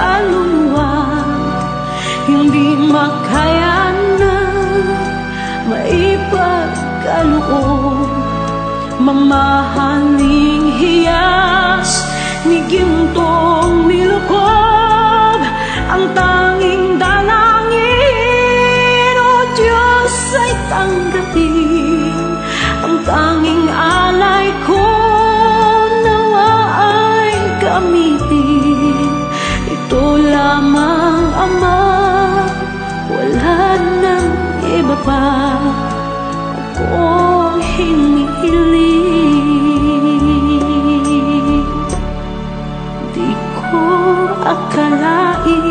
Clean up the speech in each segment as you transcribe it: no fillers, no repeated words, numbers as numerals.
kaluluwa, hindi makaya na maipagkaloob. Mamahaling hiyas ni gintong nilukob, ang tanging dalangin, o Diyos, ay tanggapin. Ang tanging alay ko nawa ay gamitin. Ito lamang, Ama, wala nang iba pa akong hinihiling. Di ko akalain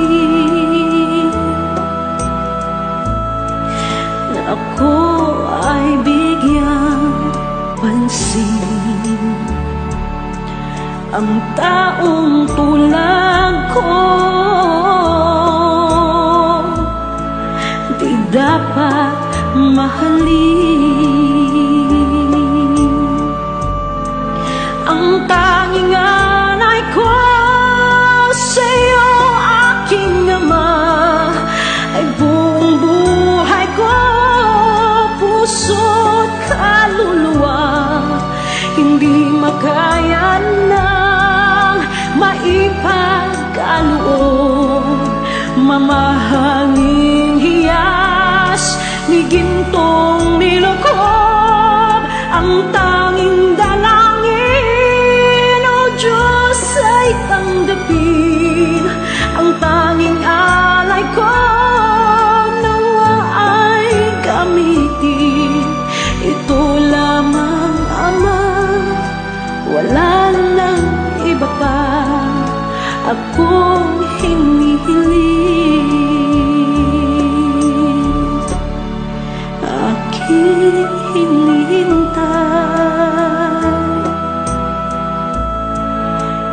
na ako ay bigyang pansin. Ang taong tulad ko di dapat mahalin. Ang tanging alay ko sa'yo, aking Ama, ay buong buhay ko, puso't kaluluwa. Hindi makaya nang maipagkaloob. Mamahaling hiyas ni gintong nilukob, ang tanging dalangin, o Diyos, ay tanggapin. Ang tanging alay ko nawa ay gamitin. Ito lamang, Ama, wala nang iba pa akong hinihiling. Aking hinihintay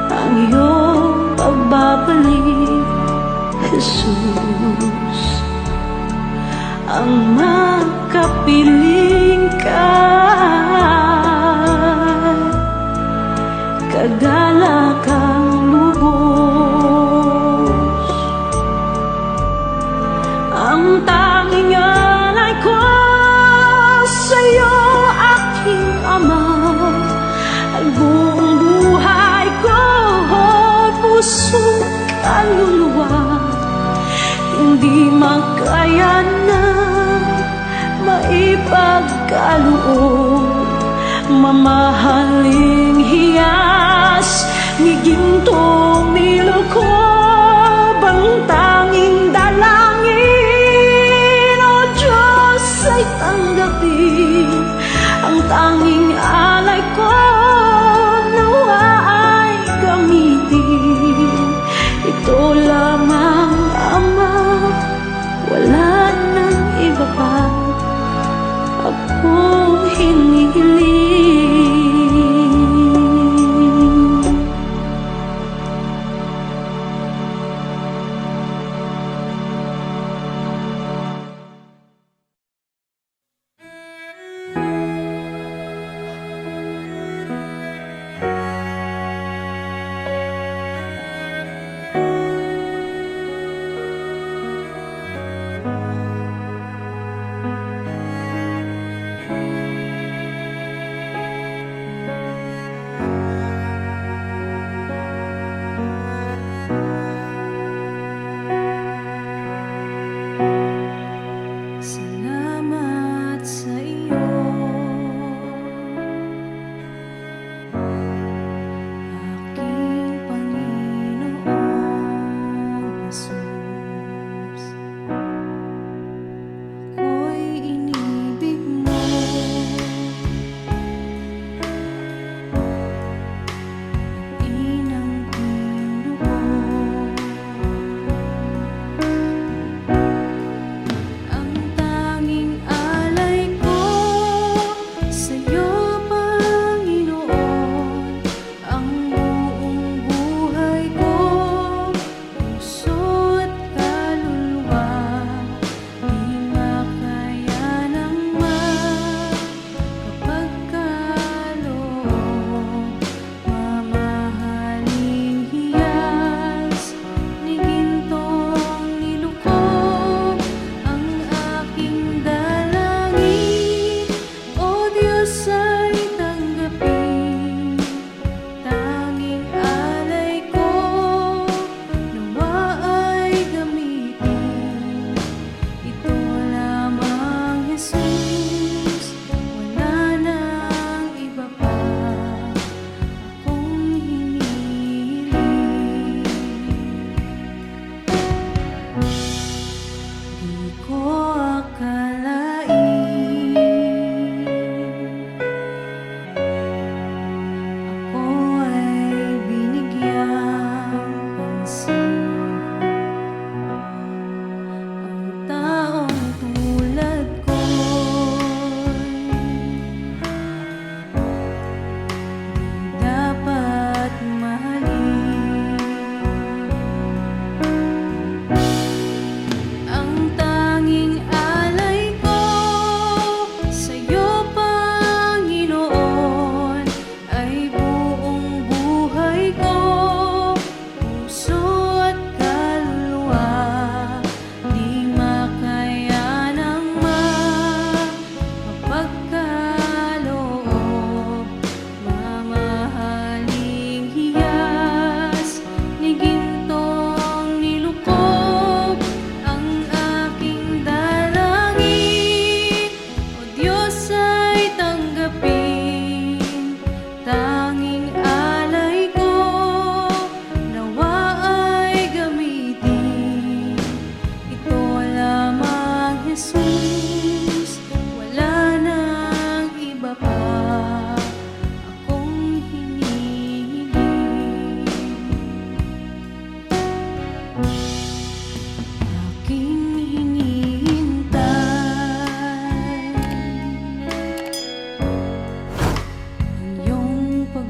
ang iyong pagbabalik, Jesus. Ang makapiling ka, kagalakang lubos. Ang tanging alay ko sa'yo, aking Ama, ay buong buhay ko, puso, kaluluwa. Hindi makaya na maipagkaloob. Mamahaling hiyas ni gintong nilukob, ang tanging dalangin, o Diyos, ay tanggapin. Ang tanging alay ko nawa ay gamitin. Ito lamang, Ama, wala nang iba pa akong hinihiling.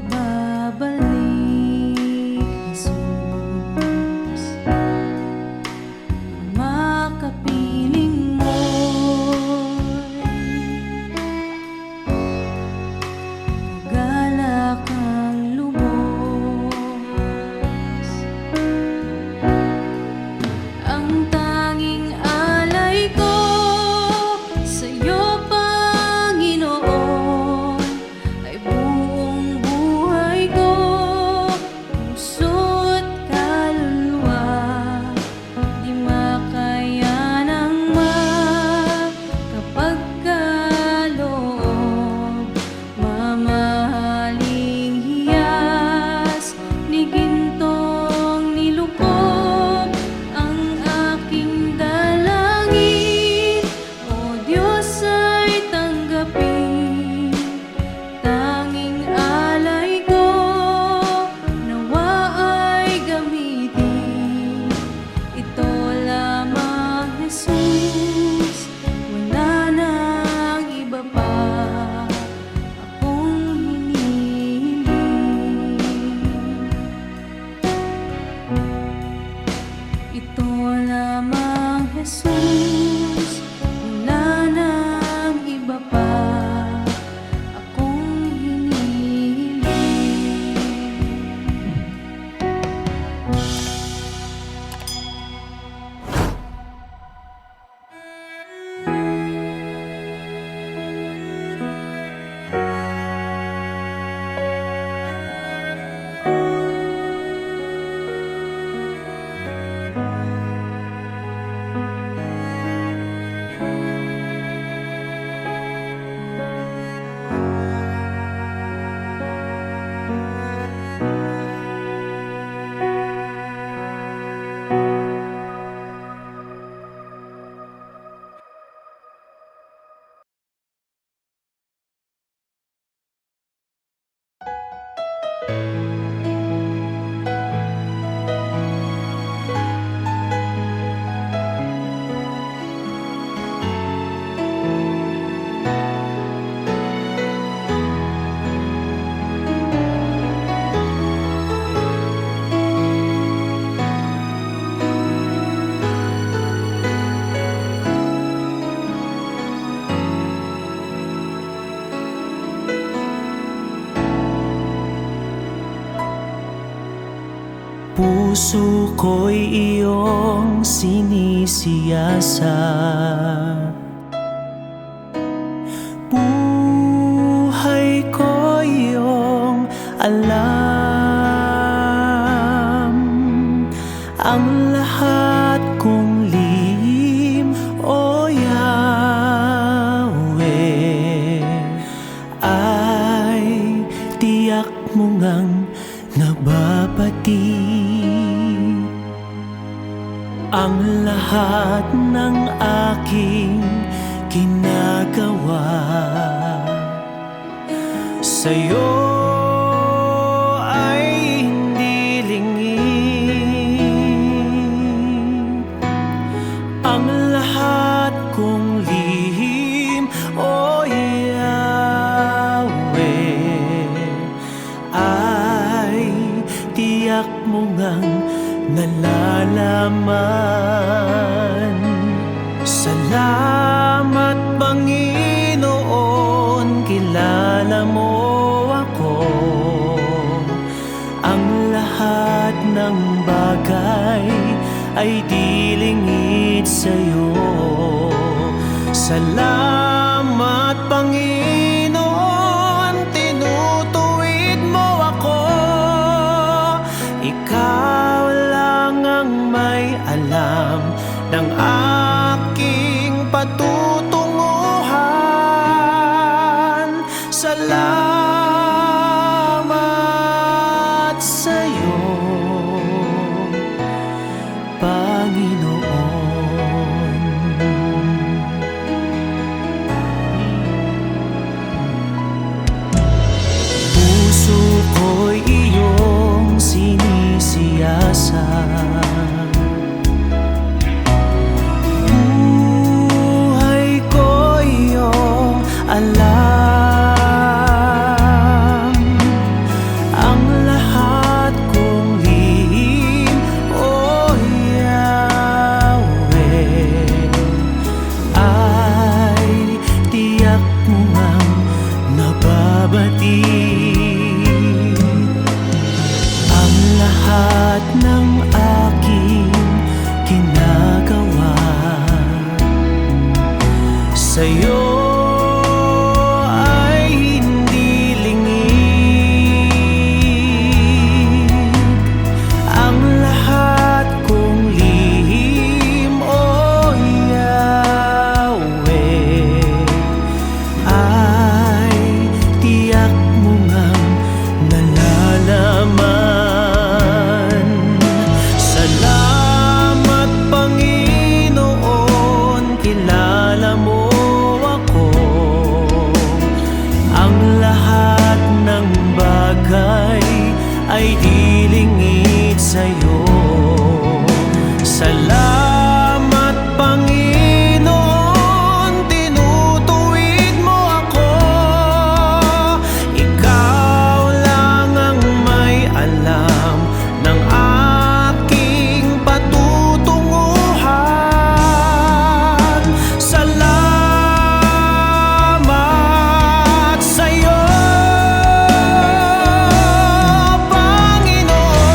pagbabalik, Jesus, makapiling mo'y galak ang lubos. Ang tanging alay ko sa'yo, Panginoon, ay buong buhay ko, puso't kaluluwa. Di makayanang makapagkaloob, mamahaling hiyas ni gintong nilukob. Ang aking dalangin, O Diyos, ay tanggapin. Tanging alay ko, nawa ay gamitin. Ito lamang, Jesus, wala nang iba pa akong hinihiling. Ito lamang, Jesus, wala nang iba pa akong hinihiling. Puso ko'y iyong sinisiyasat, buhay ko iyong alam. Ang lahat kong lihim, O Yahweh, ay tiyak mo ngang nababati. Ang lahat ng aking ginagawa sa'yo ay hindi lingid. Ang lahat kong lihim, O Yahweh, ay tiyak mo ngang nalalaman. Salamat, Panginoon, kilala mo ako. Ang lahat ng bagay ay di lingid sa'yo. Salamat, Panginoon, tinutuwid mo ako. Ikaw lang ang may alam ng aking patutunguhan. Salamat sa'yo, Panginoon. ay di lingid sa'yo. Salamat Panginoon, tinutuwid mo ako. Ikaw lang ang may alam ng aking patutunguhan. Salamat sa'yo, Panginoon.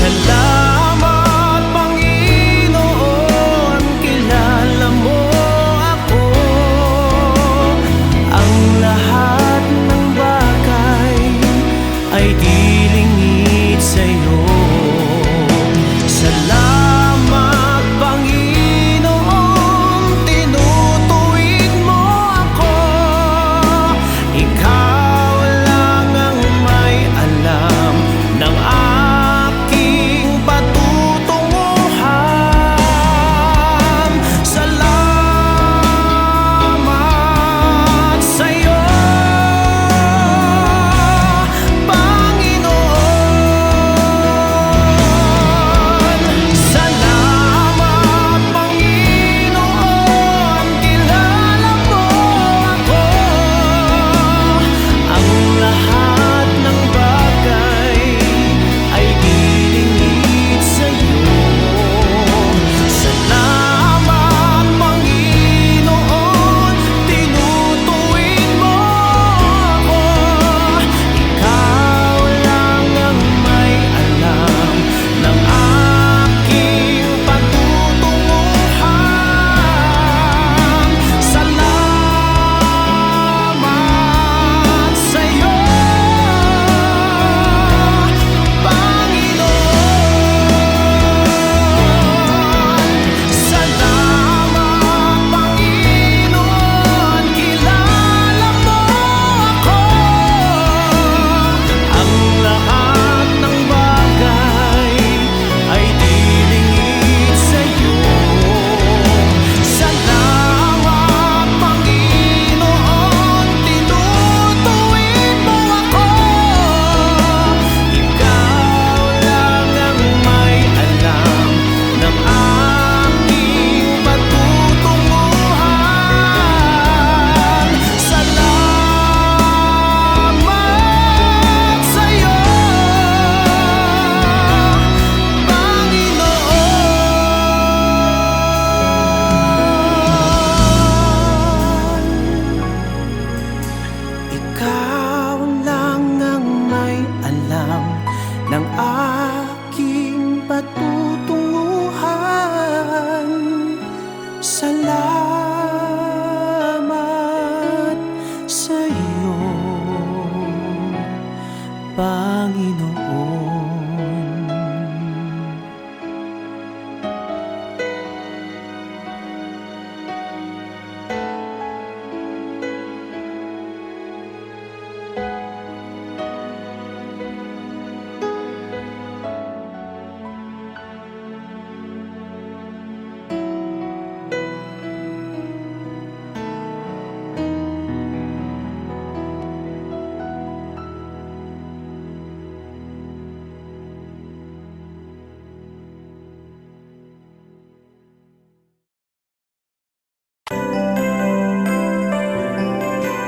Salamat Panginoon, kilala mo ako. Ang lahat ng bagay ay di lingid sa'yo. Salamat Panginoon, tinutuwid mo ako. Ikaw lang ang may alam ng aking patutunguhan. Salamat sa'yo, Panginoon. Salamat Panginoon, kilala mo ako. Ang lahat ng bagay ay di lingid sa'yo. Salamat Panginoon, tinutuwid mo ako. Ikaw lang ang may alam ng aking patutunguhan. Salamat sa'yo, Panginoon. Salamat Panginoon, kilala mo ako. Ang lahat ng bagay ay di lingid sa'yo. Salamat Panginoon, tinutuwid mo ako. Ikaw lang ang may alam ng aking patutunguhan. Salamat sa'yo, Panginoon. Ikaw lang ang may alam ng aking patutunguhan. Salamat sa'yo, Panginoon.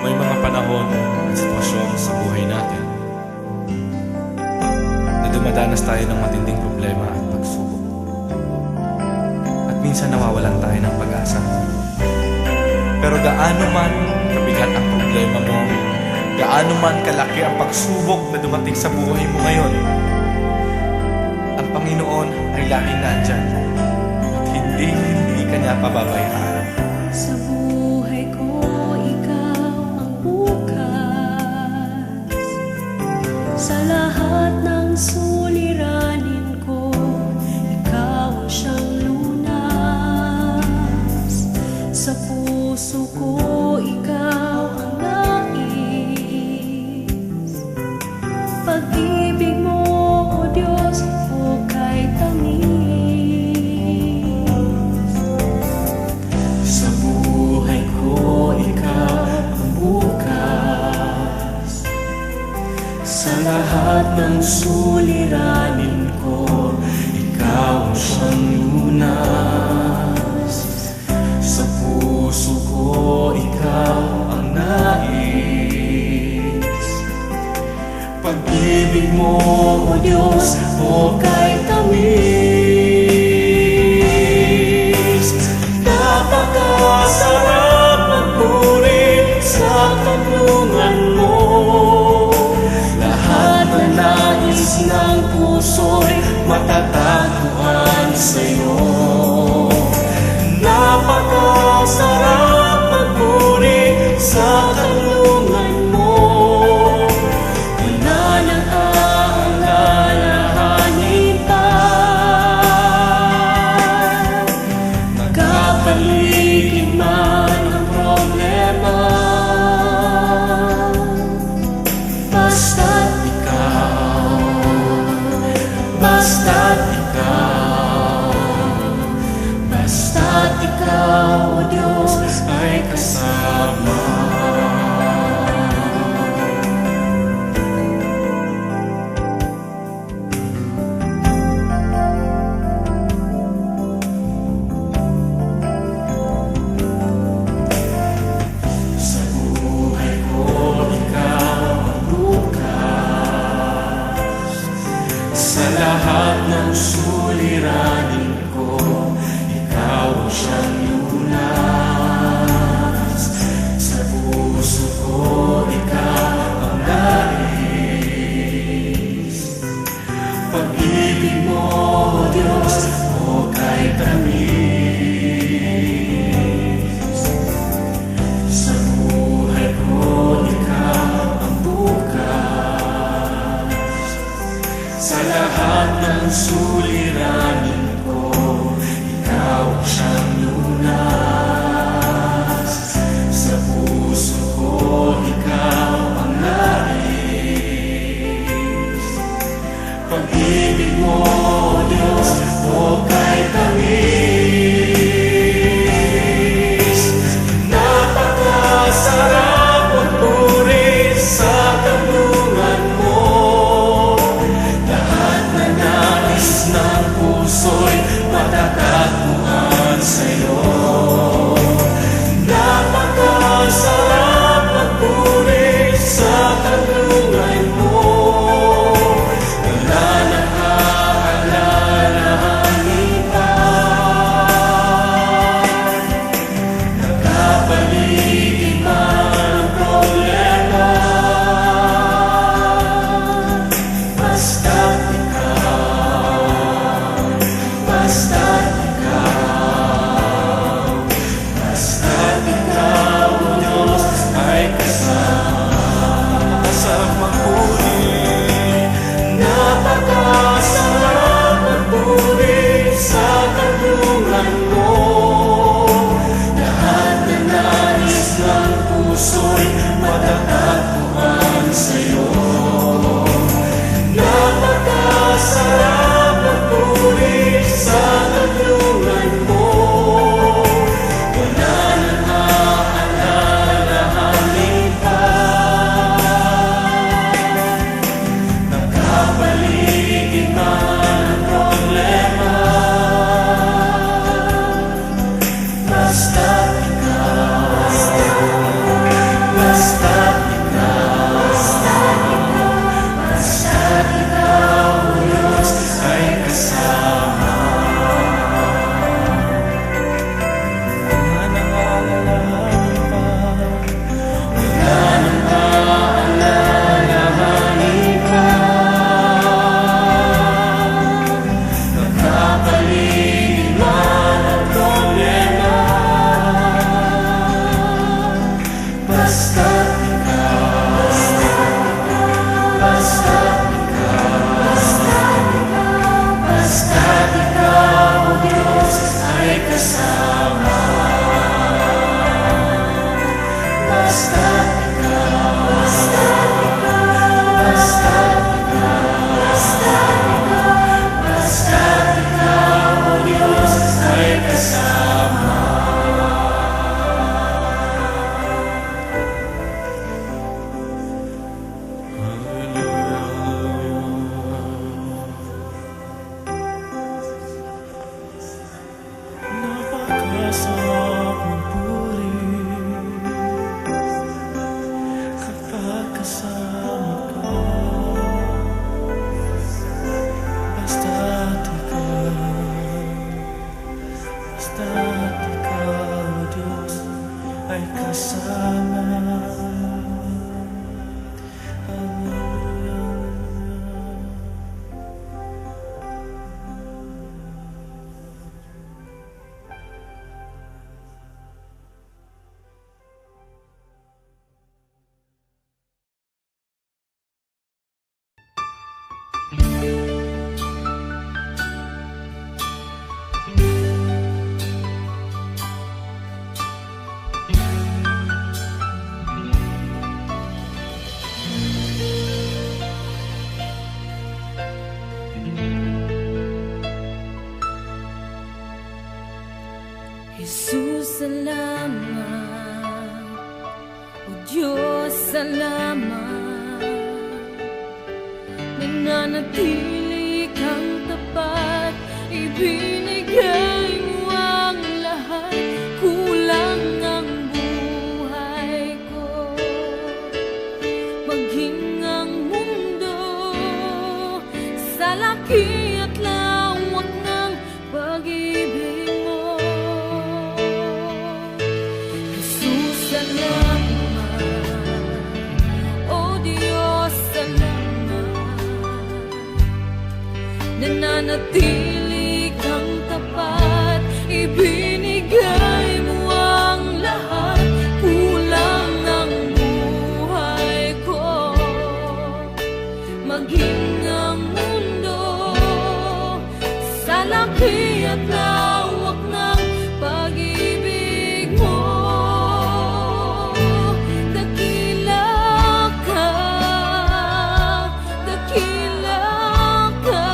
May mga panahon at sitwasyon sa buhay natin na dumadanas tayo ng matinding problema at pagsubok. At minsan nawawalan tayo ng pag-asa. Pero gaano man kabigat ang problema mo, gaano man kalaki ang pagsubok na dumating sa buhay mo ngayon, ang Panginoon ay laging nandyan at hindi ka niya pababayaan. Sa buhay ko, ikaw ang bukas. Sa lahat ng suliranin ko, ikaw ang siyang lunas. Sa puso ko, ikaw ang nais. Pag-ibig mo, O Diyos, hukay tamis. Sa buhay ko, ikaw ang bukas. lahat ng suliranin ko, ikaw ang siyang lunas. Sa puso ko, ikaw ang nais. Pag-ibig mo, O Diyos, o kay tamis. Napakasarap magpuri sa kanlungan mo. Lahat na nais ng puso'y matatagpuan sa'yo. Napakasarap magpuri sa kanlungan mo. Wala nang aalalahanin pa. Nagkapaligid man ang problema, basta't ikaw, basta't ikaw, basta't ikaw, O Diyos, ay kasama. Sa buhay ko, ikaw ang bukas. Sa lahat ng suliranin ko, ikaw ang siyang lunas. Sa puso ko, ikaw ang nais. Pag-ibig mo, O Diyos, o kay tamis. Sa buhay ko, ikaw ang bukas. Sa lahat ng suliranin ko, ikaw ang siyang lunas. Sa puso ko, ikaw ang nais. Pag-ibig mo, O Diyos, o kay tamis. Napakasarap magpuri sa kanlungan mo. Lahat na nais ng kasama ka. Basta't ikaw, Diyos, ay kasama. Jesus, salamat. O Diyos, salamat. Nananatili kang tapat, ibinigay mo ang lahat. Kulang ang buhay ko, maging ang mundo sa laki at lawak ng pag-ibig mo. Jesus, salamat. O Diyos, salamat. Nananatili kang tapat, ibinigay mo ang lahat. Kulang ang buhay ko, maging ang mundo sa laki at lawak ng pag-ibig mo. Dakila ka, dakila ka,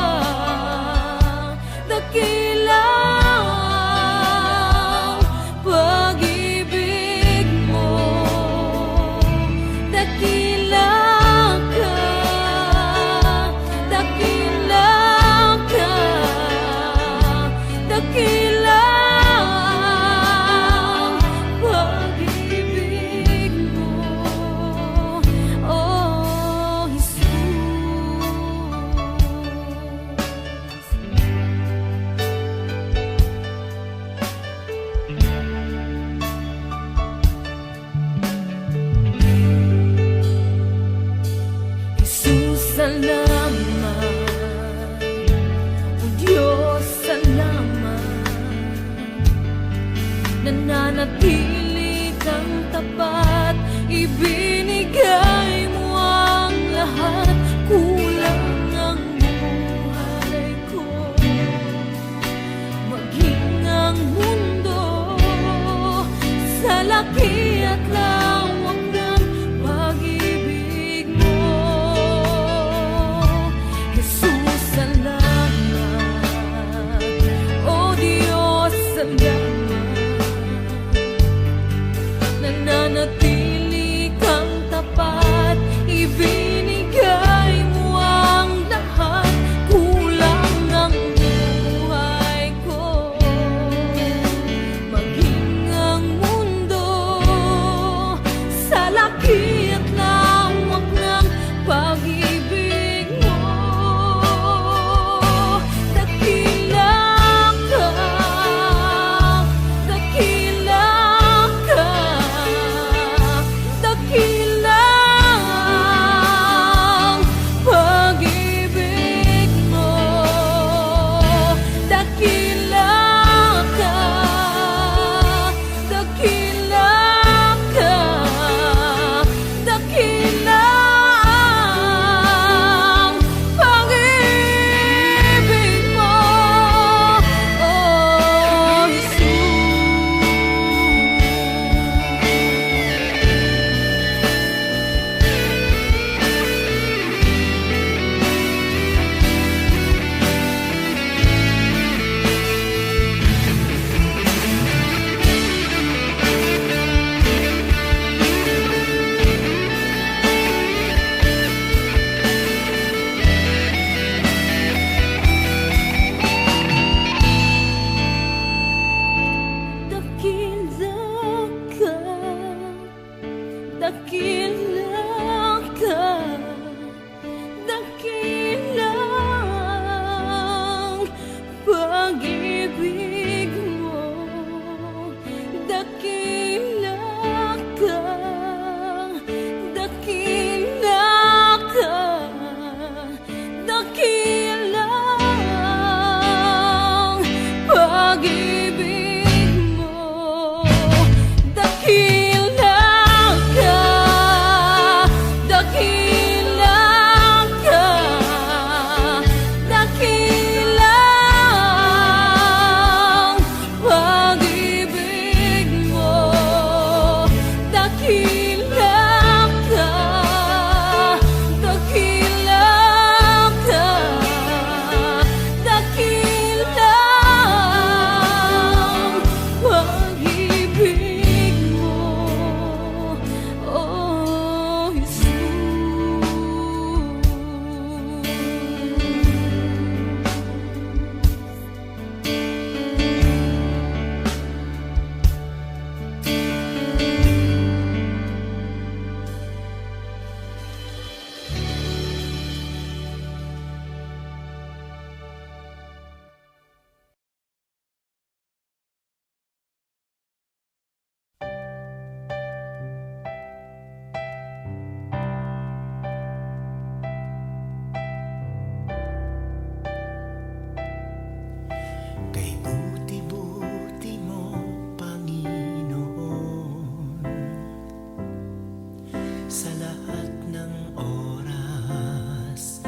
ng oras,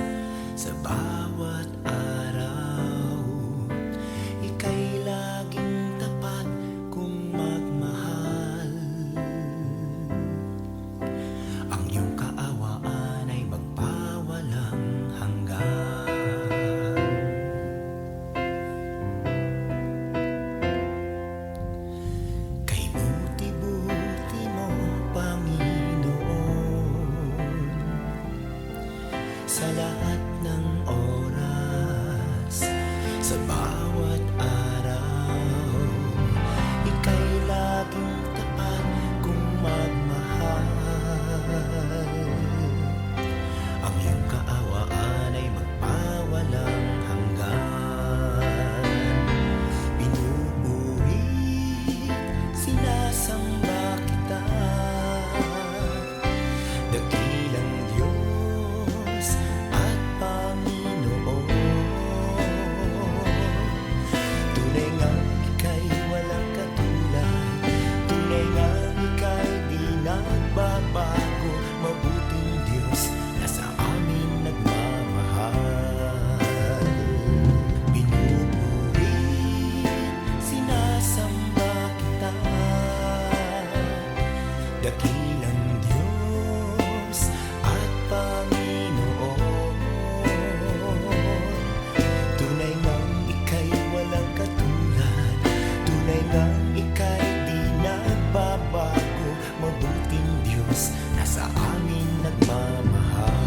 sa bawat araw, ika'y laging tapat kong magmahal. Ang iyong kaawaan ay magpawalang hanggan. Kay buti-buti mo, Panginoon, sa lahat ng oras, sa bawat araw, ika'y laging tapat kong magmahal. Ang iyong kaawaan ay magpawalang hanggan. Pinupuri, sinasamba kita, dakilang Diyos at Panginoon. Tunay ngang ika'y walang katulad, tunay ngang ika'y di nagbabago, mabuting Diyos na sa amin nagmamahal. Pinupuri, sinasamba kita, dakilang Diyos at Panginoon. Tunay ngang ika'y walang katulad, tunay ngang ika'y di nagbabago, mabuting Diyos na sa amin nagmamahal.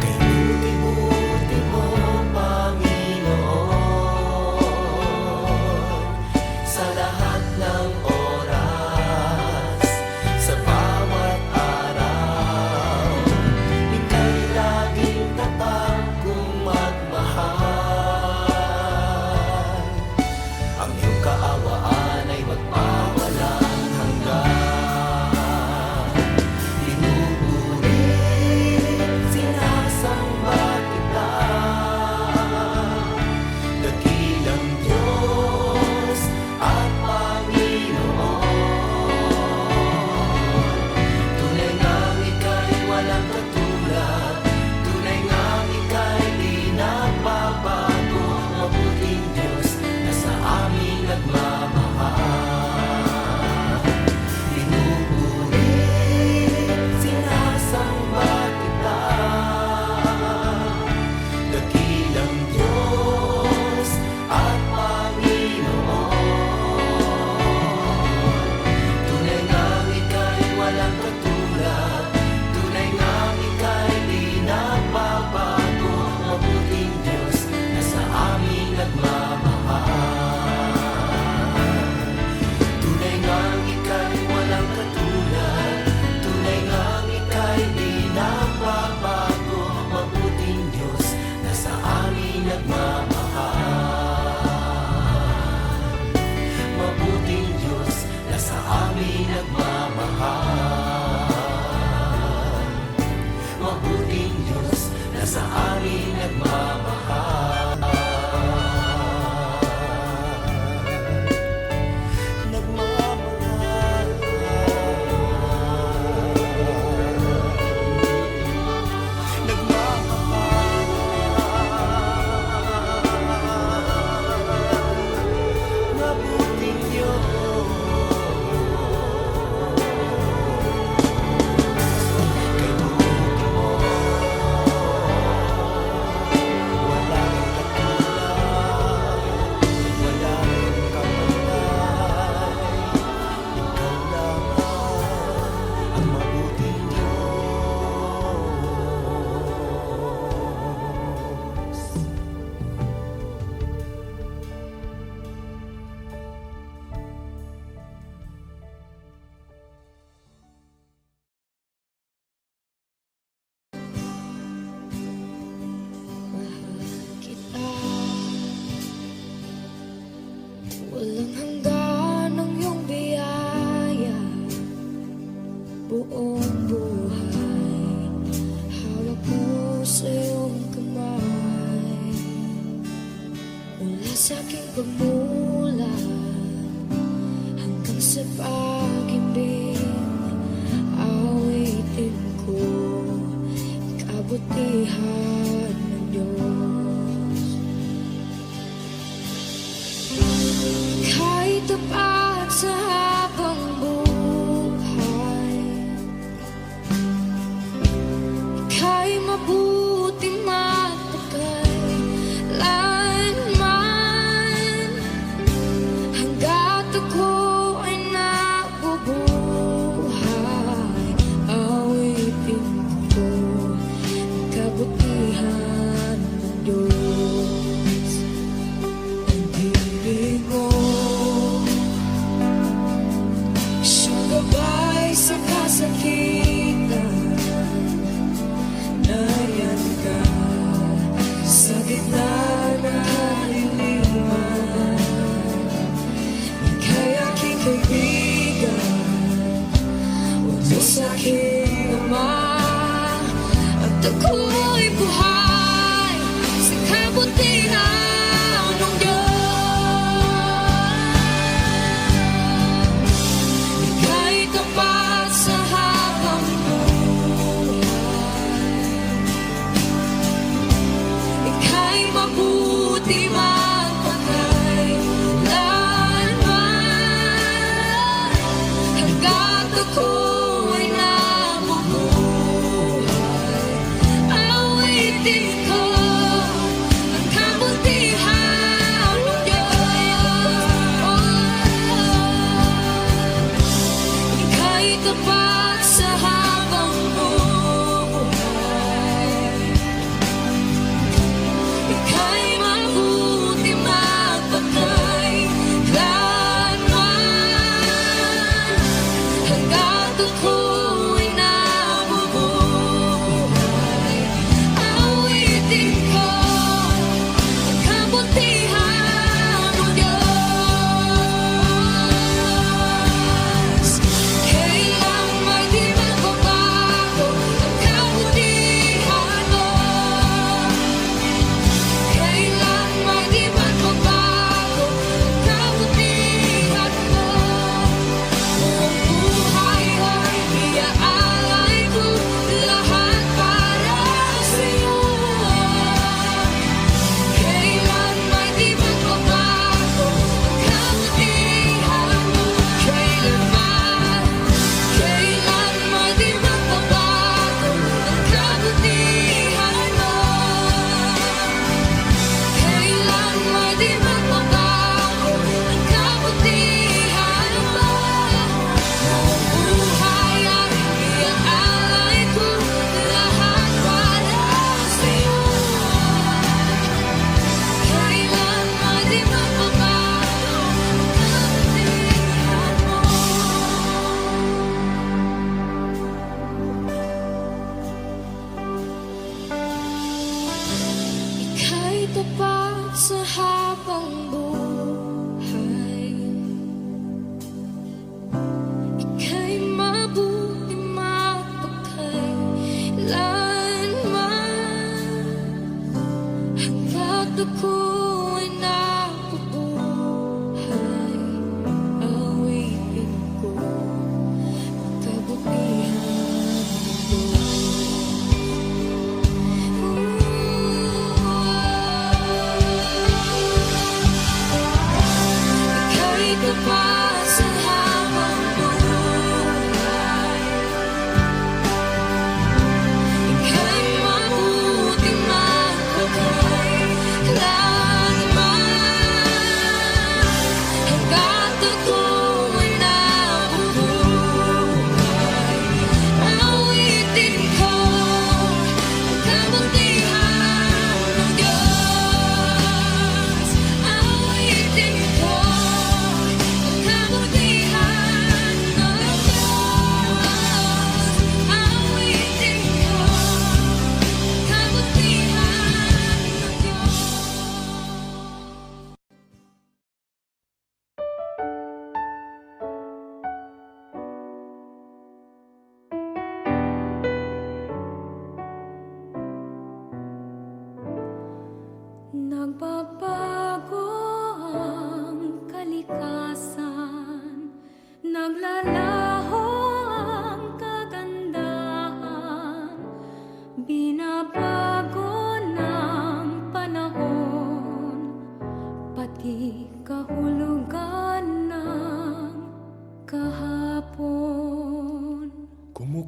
Kay buti-buti mo, Panginoon, sa lahat ng oras, sa bawat araw, ika'y laging tapat kong magmahal. Ang iyong kaawaan ay magpawalang hanggan. Pinupuri, sinasamba kita, dakilang Diyos at Panginoon. Tunay ngang ika'y walang katulad, tunay ngang ika'y di nagbabago, mabuting Diyos na sa amin nagmamahal. Pinupuri, sinasamba kita, dakilang Diyos at Panginoon. Tunay ngang ika'y walang katulad, tunay ngang ika'y di nagbabago, mabuting Diyos na sa amin nagmamahal. Tunay ngang ika'y walang katulad, tunay ngang ika'y di nagbabago, mabuting Diyos na sa amin nagmamahal. Mabuting Diyos na sa amin nagmamahal. Mabuting Diyos na sa amin nagmamahal. Nagmamahal. Nagmamahal. Mabuting Diyos. Kay buti mo, wala kang katulad, wala kang kapantay. Ikaw lamang ang mabuting Diyos. Mahal kita, walang hanggan ang iyong biyaya, buong buhay, hawak mo sa iyong kamay. Mula sa aking pagmulat hanggang sa pag-ibig, kabutihan ng Diyos. Kahit tapat sa habang buhay, ika'y mabuti matagal lanman. Hanggat ako ay nabubuhay, awitin ko ang kabutihan ng Diyos. Ang ibig mo, siyang gabay sa kasakitan. Nayan ka sa gitna ng kaliliman. Ika'y aking kaibigan, o Diyos aking Ama. At ako'y buhay sa kabutihan ng Diyos. Ika'y tapat sa habang buhay, ika'y mabuti magpakailanman. Hanggat ako ay nabubuhay,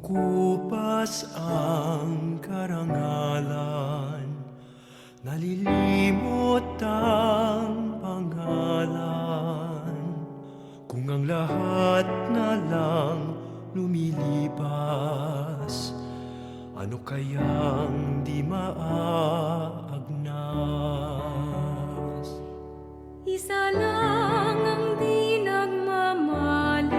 Kumukupas ang karangalan, nalilimot ang pangalan. Kung ang lahat na lang lumilipas, ano kayang di maagnas? Isa lang ang di nagmamaliw,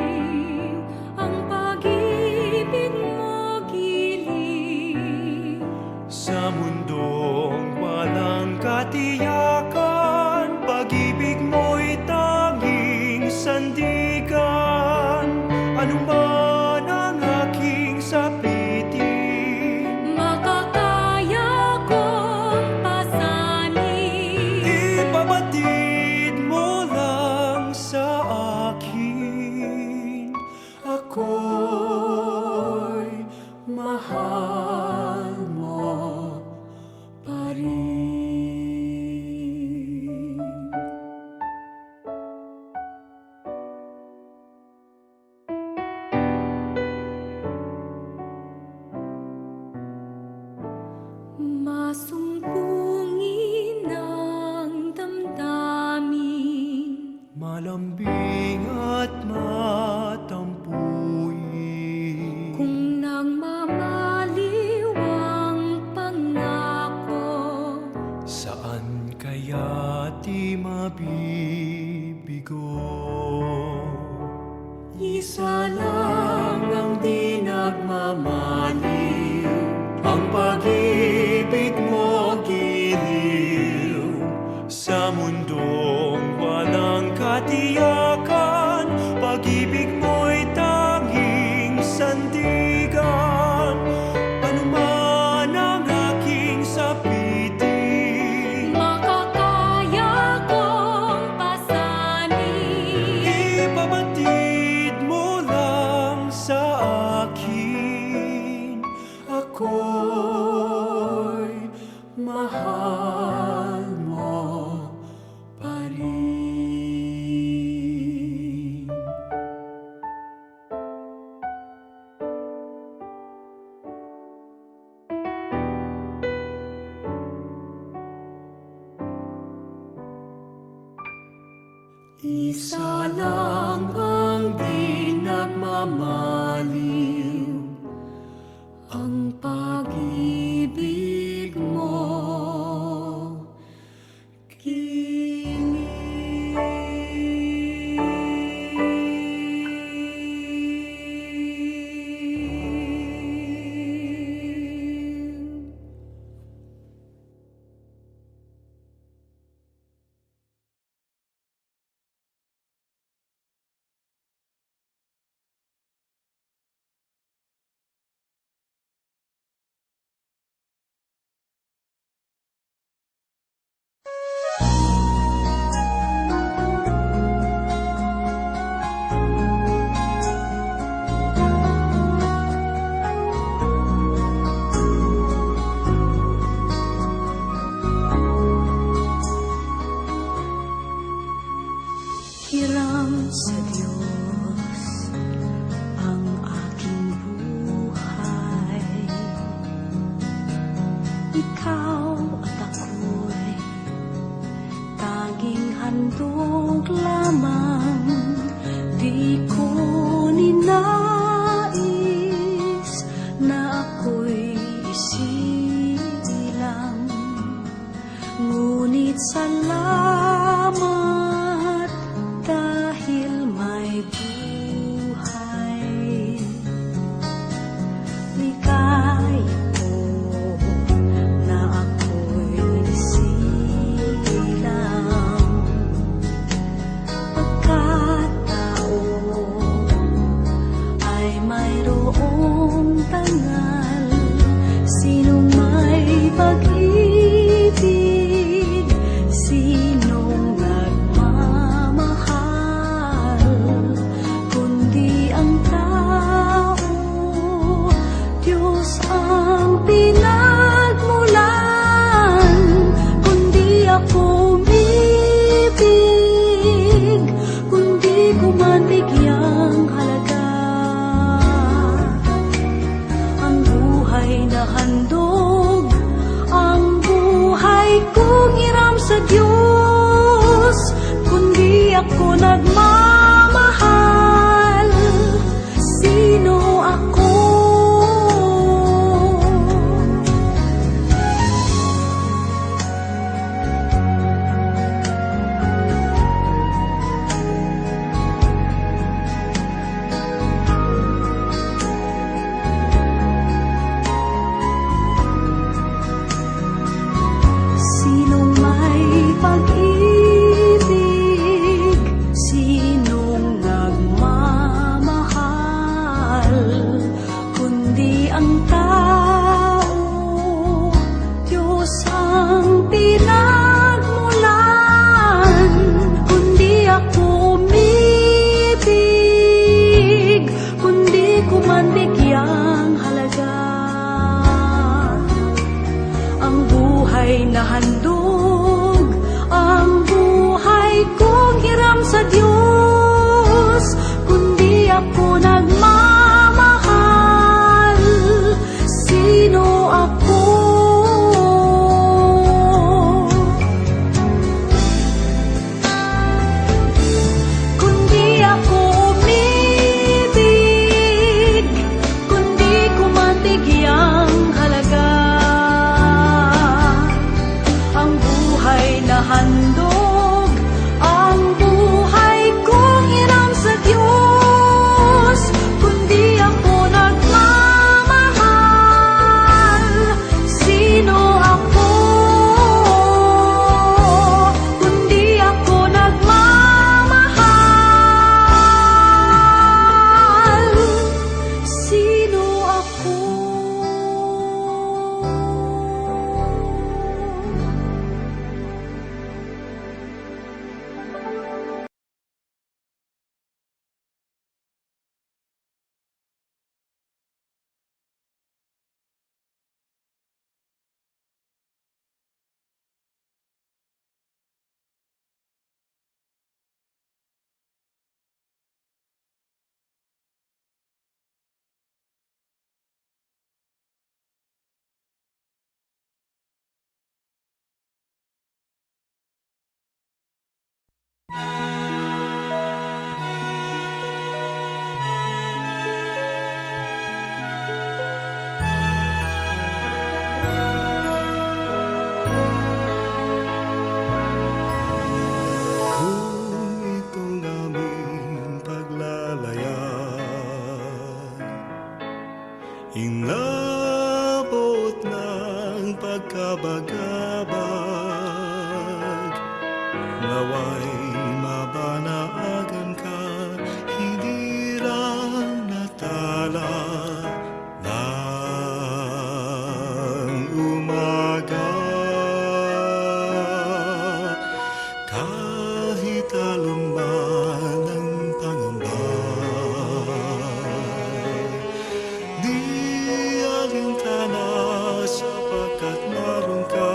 ang pag-ibig mo giliw. Sa mundong walang katiyakan, pag-ibig mo'y tanging sandigan. Ano man ang aking sapitin, Makakaya kong pasanin. ipabatid mo lang sa akin. Ako'y mahal mo pa rin. Masumpungin ang damdamin, Malambing at matampuin. kung nagmamaliw ang pangako. Saan kaya di mabibigo? Isa lang ang di nagmamaliw, ang pag-ibig mo giliw. Sa mundong walang katiyakan, pag-ibig mo'y tanging sandigan. Ano man ang aking sapitin, Makakaya kong pasanin. ipabatid mo lang sa akin. Ako'y mahal mo pa rin. Isa lang ang di nagmamaliw, ang pag-ibig mo nagmamahal, sino ako? Sinong may pag-ibig, sinong nagmamahal, kundi ang tao, Diyos ang pinagmulan, kundi ako umibig, kundi ko man bigyang halaga ang buhay na handog, ang buhay kong hiram sa Diyos, kundi ako nagmamahal, sino ako? Kundi ako umibig, kundi ko man bigyang halaga ang buhay na handog, ang buhay kong hiram sa Diyos, kundi ako nagmamahal, sino ako? Kundi ako nagmamahal, sino ako? Kung itong aming paglalayag, inabot ng pagkabagabag, naway mabanaagan ka, hindi lang natala ng umaga. Kahit alon man ang pangamba, di alintana sapagkat naroon ka.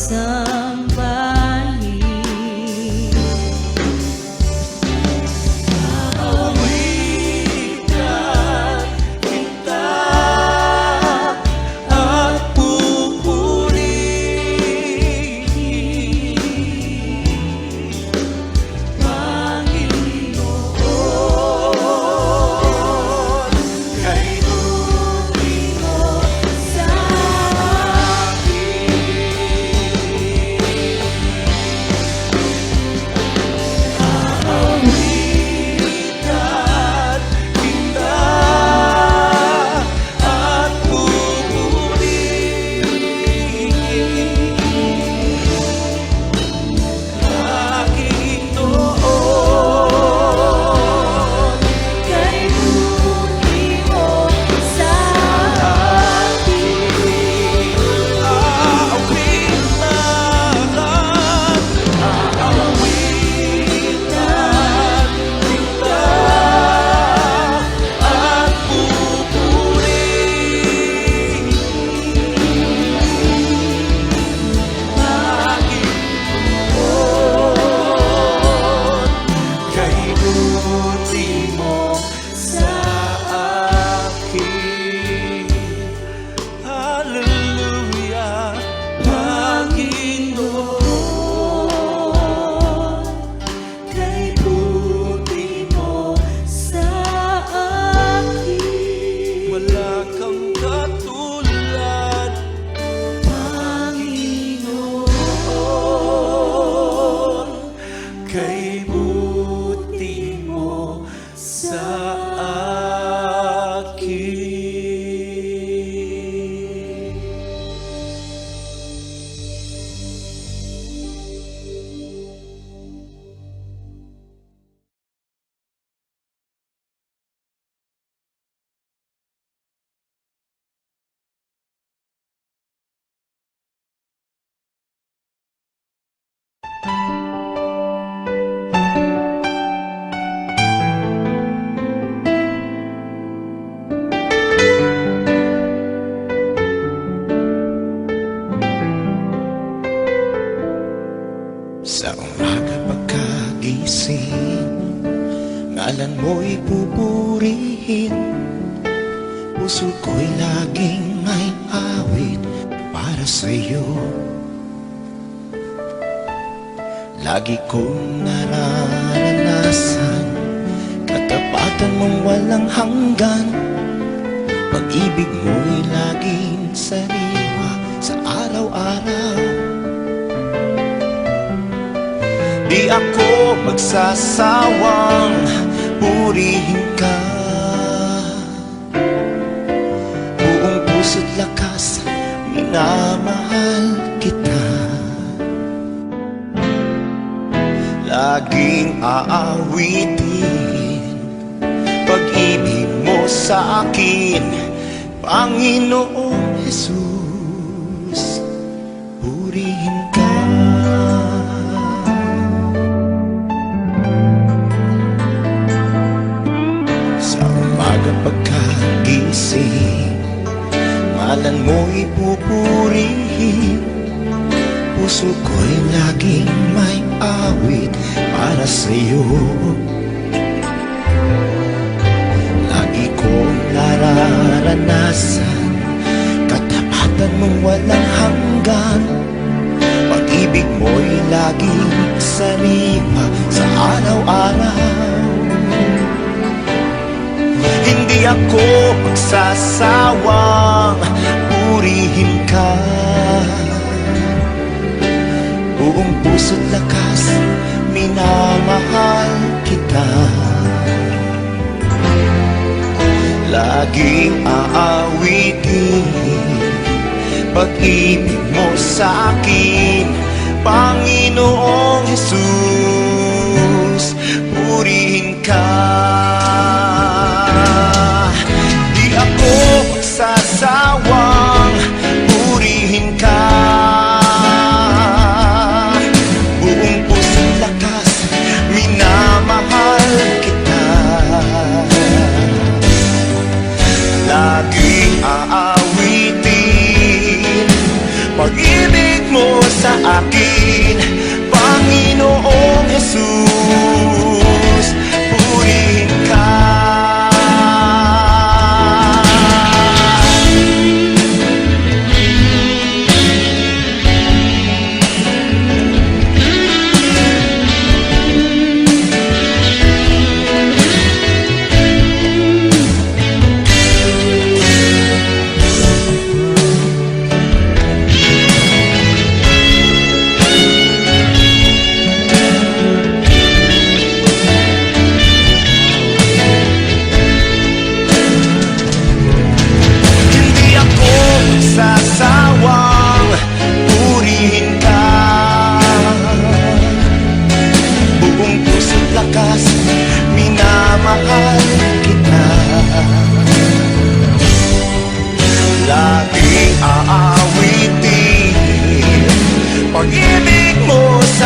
sambahin. Awitan kita at pupurihin, Panginoon, kay buti mo Sa awitan kita at pupurihin, Panginoon, kay buti mo sa akin. Aawitan kita at pupurihin, Panginoon, kay buti mo sa akin. Hallelujah, Panginoon, kay buti mo Sa akin, wala kang katulad, Panginoon, kay buti mo sa akin. Sa umaga pagkagising, ngalan mo'y pupurihin. Puso ko'y laging may awit para sa'yo. Lagi kong nararanasan katapatan mong walang hanggan. Pag-ibig mo'y laging sariwa sa araw-araw. Di ako magsasawang purihin ka. Buong puso't lakas, minamahal kita. Laging aawitin pag-ibig mo sa akin, Panginoong Jesus, purihin ka. Sa umaga pagkagising, ngalan mo'y pupurihin. Puso ko'y laging may awit para sa'yo. Lagi kong nararanasan katapatan mong walang hanggan. Pag-ibig mo'y laging sariwa sa araw-araw. Hindi ako magsasawang purihin ka. Buong puso't lakas, minamahal kita. Laging aawitin pag-ibig mo sa akin, Panginoong Jesus, purihin ka. Di ako magsasawang purihin ka. Buong puso't lakas, minamahal kita. Laging aawitin pag-ibig mo sa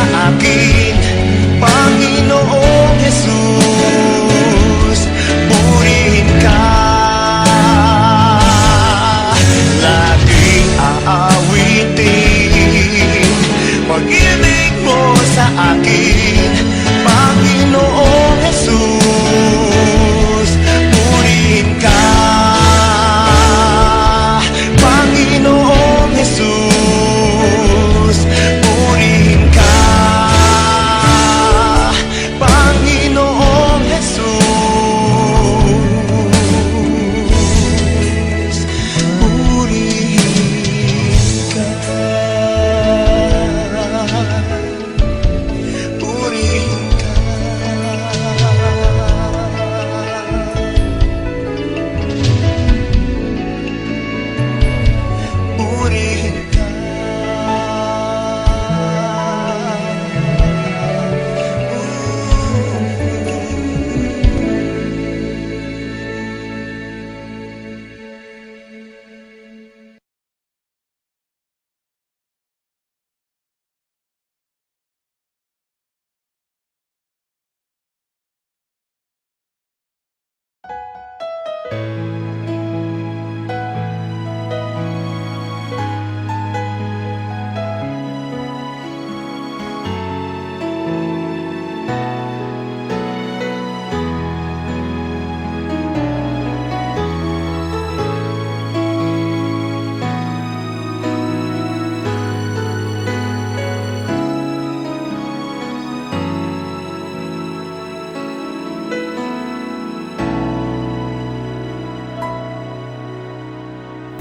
sa akin, Panginoong Jesus. Purihin ka, laging aawitin pag-ibig mo sa akin, Panginoong Jesus. Purihin ka, Panginoong Jesus. Purihin ka, Panginoong Jesus. Purihin ka, purihin ka. Purihin ka.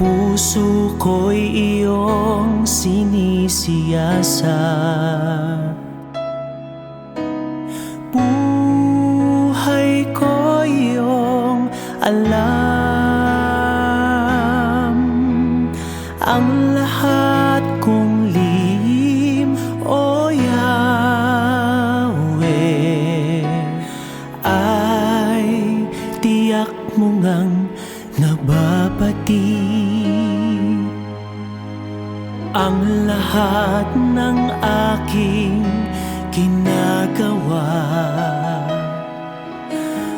Puso ko'y iyong sinisiyasat, buhay ko'y iyong alam. Ang lahat kong lihim, O Yahweh, ay tiyak mo ngang nababati. Ang lahat ng aking ginagawa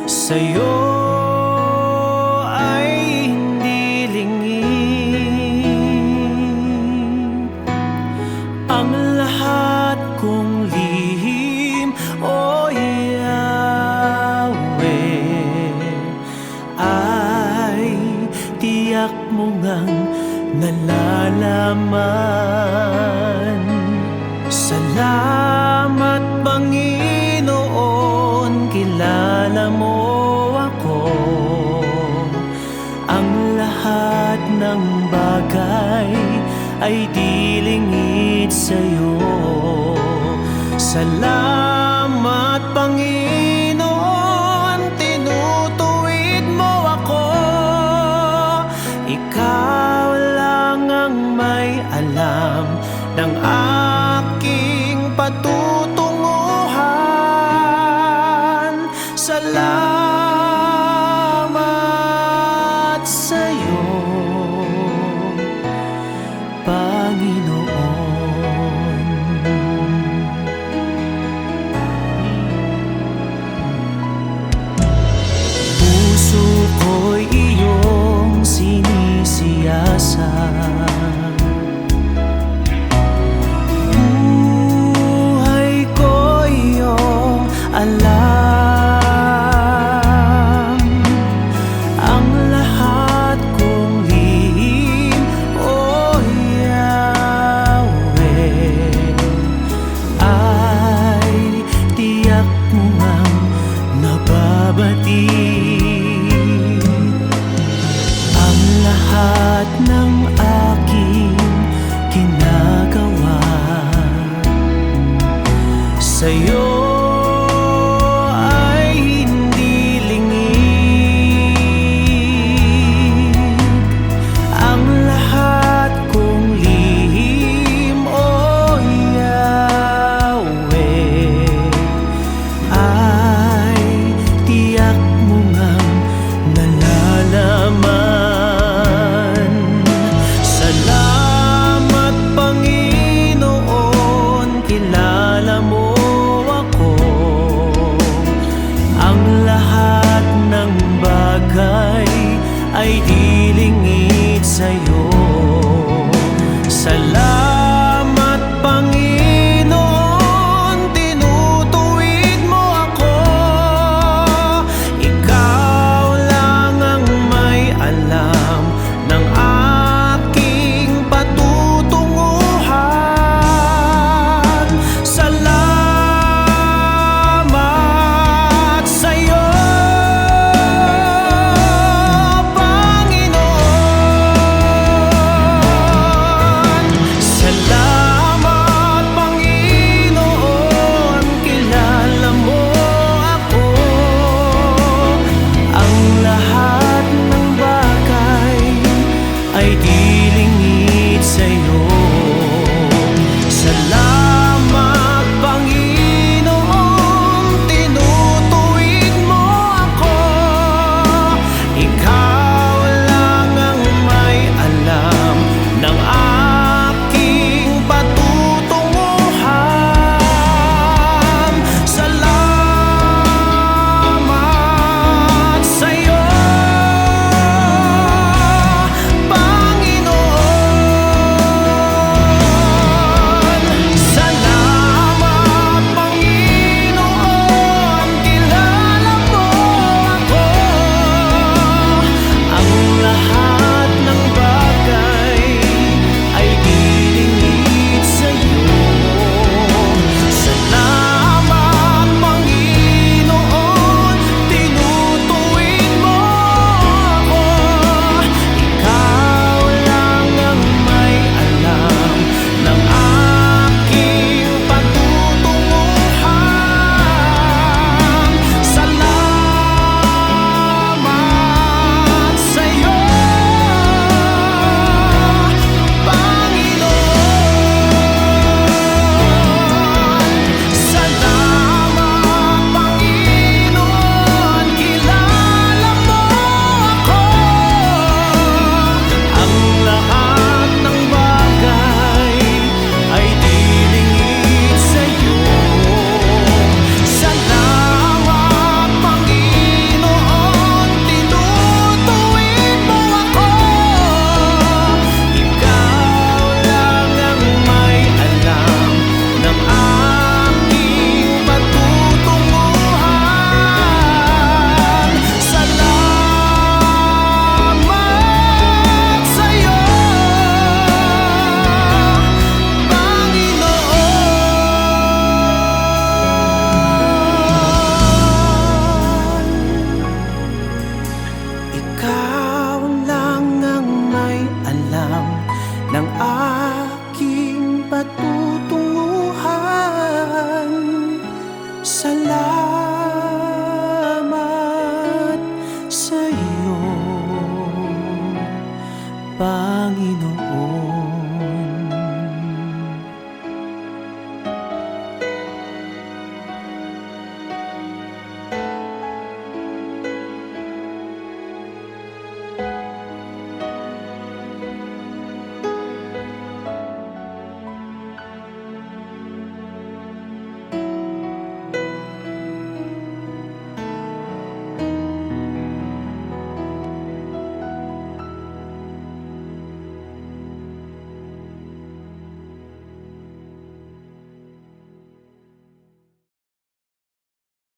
sa'yo ay hindi lingid. Ang lahat kong lihim, O Yahweh, ay tiyak mo ngang nalalaman. Salamat, Panginoon, kilala mo ako. Ang lahat ng bagay ay di lingid sa'yo. Salamat, Panginoon, tinutuwid mo ako. Ikaw lang ang may alam ng aking patutunguhan. Salamat sa'yo, Panginoon. Puso ko'y iyong sinisiyasat, buhay ko'y iyong alam. Ang lahat kong lihim, O Yahweh, ay tiyak mo ngang nababati. Ang lahat ng aking ginagawa sa'yo